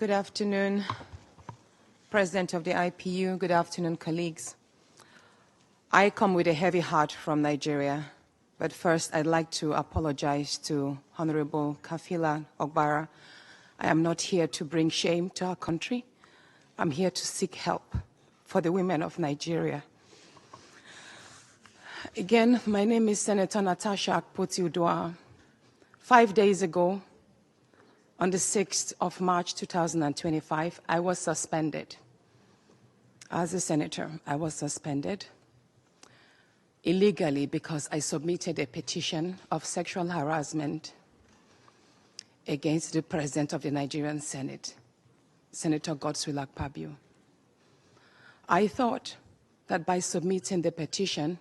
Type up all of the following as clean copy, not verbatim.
Good afternoon, President of the IPU. Good afternoon, colleagues. I come with a heavy heart from Nigeria, but first I'd like to apologize to Honorable Kafila Ogbara. I am not here to bring shame to our country. I'm here to seek help for the women of Nigeria. Again, my name is Senator Natasha Akpoti-Uduaghan. 5 days ago, on the 6th of March 2025, I was suspended. As a senator, I was suspended illegally because I submitted a petition of sexual harassment against the President of the Nigerian Senate, Senator Godswill Akpabio. I thought that by submitting the petition,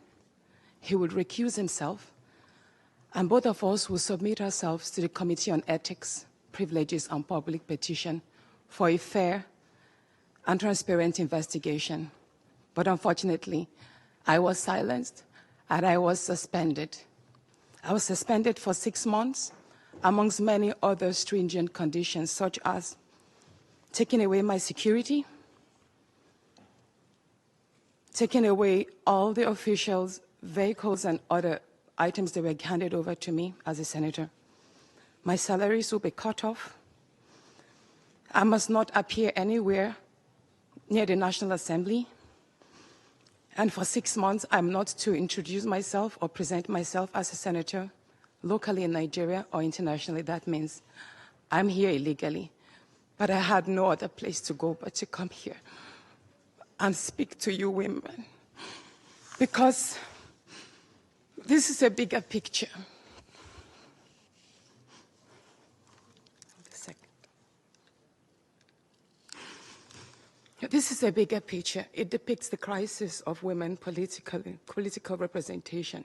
he would recuse himself, and both of us would submit ourselves to the Committee on Ethics, Privileges, and Public Petition for a fair and transparent investigation. But unfortunately, I was silenced and I was suspended. I was suspended for 6 months, amongst many other stringent conditions, such as taking away my security, taking away all the officials' vehicles and other items that were handed over to me as a senator. My salaries will be cut off. I must not appear anywhere near the National Assembly. And for 6 months, I'm not to introduce myself or present myself as a senator locally in Nigeria or internationally. That means I'm here illegally. But I had no other place to go but to come here and speak to you women. Because this is a bigger picture. This is a bigger picture. It depicts the crisis of women political representation.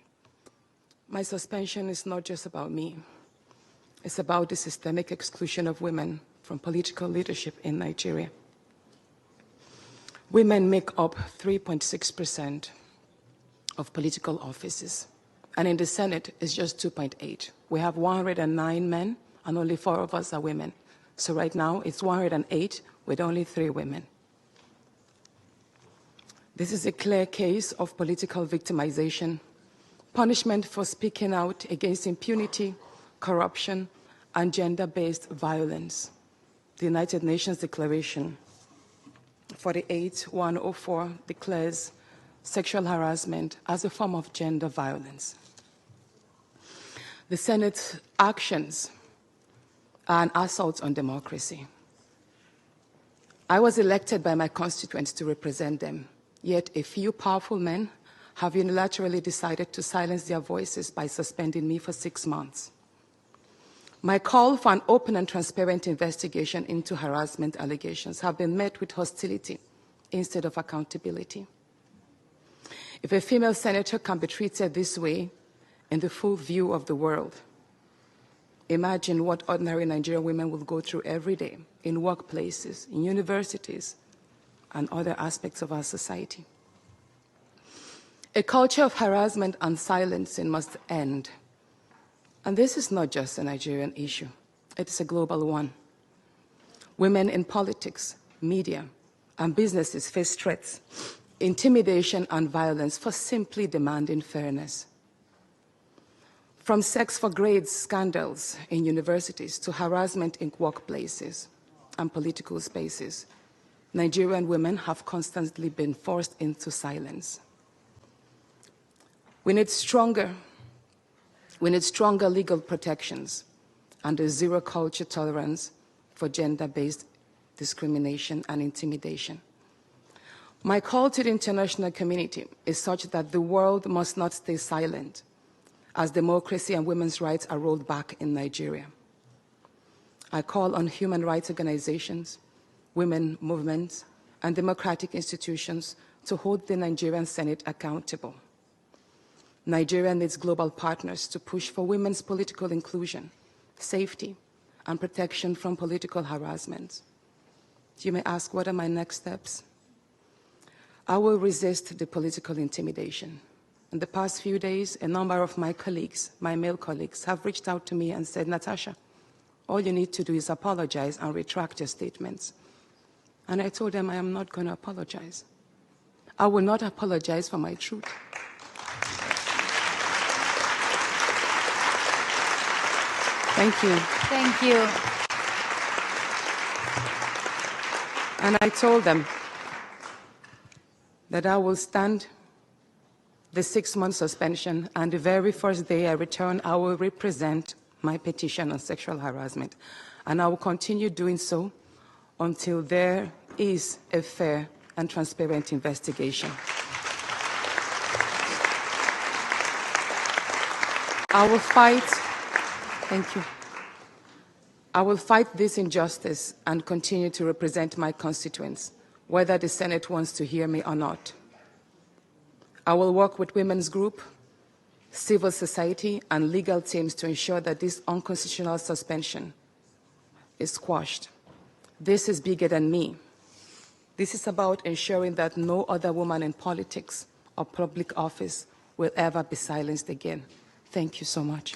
My suspension is not just about me. It's about the systemic exclusion of women from political leadership in Nigeria. Women make up 3.6% of political offices, and in the Senate, it's just 2.8. We have 109 men, and only 4 of us are women. So right now, it's 108 with only 3 women. This is a clear case of political victimization, punishment for speaking out against impunity, corruption, and gender-based violence. The United Nations Declaration 48/104 declares sexual harassment as a form of gender violence. The Senate's actions are an assault on democracy. I was elected by my constituents to represent them. Yet a few powerful men have unilaterally decided to silence their voices by suspending me for 6 months. My call for an open and transparent investigation into harassment allegations have been met with hostility instead of accountability. If a female senator can be treated this way in the full view of the world, imagine what ordinary Nigerian women will go through every day in workplaces, in universities, and other aspects of our society. A culture of harassment and silencing must end. And this is not just a Nigerian issue. It is a global one. Women in politics, media, and businesses face threats, intimidation, and violence for simply demanding fairness. From sex for grades scandals in universities to harassment in workplaces and political spaces, Nigerian women have constantly been forced into silence. We need stronger legal protections and a zero culture tolerance for gender-based discrimination and intimidation. My call to the international community is such that the world must not stay silent as democracy and women's rights are rolled back in Nigeria. I call on human rights organizations, women movements, and democratic institutions to hold the Nigerian Senate accountable. Nigeria needs global partners to push for women's political inclusion, safety, and protection from political harassment. You may ask, what are my next steps? I will resist the political intimidation. In the past few days, a number of my colleagues, my male colleagues, have reached out to me and said, Natasha, All you need to do is apologize and retract your statements. And I told them I am not going to apologize. I will not apologize for my truth. Thank you. Thank you. And I told them that I will stand the 6-month suspension, and the very first day I return, I will represent my petition on sexual harassment. And I will continue doing so until there is a fair and transparent investigation. I will fight, thank you. I will fight this injustice and continue to represent my constituents, whether the Senate wants to hear me or not. I will work with women's group, civil society, and legal teams to ensure that this unconstitutional suspension is squashed. This is bigger than me. This is about ensuring that no other woman in politics or public office will ever be silenced again. Thank you so much.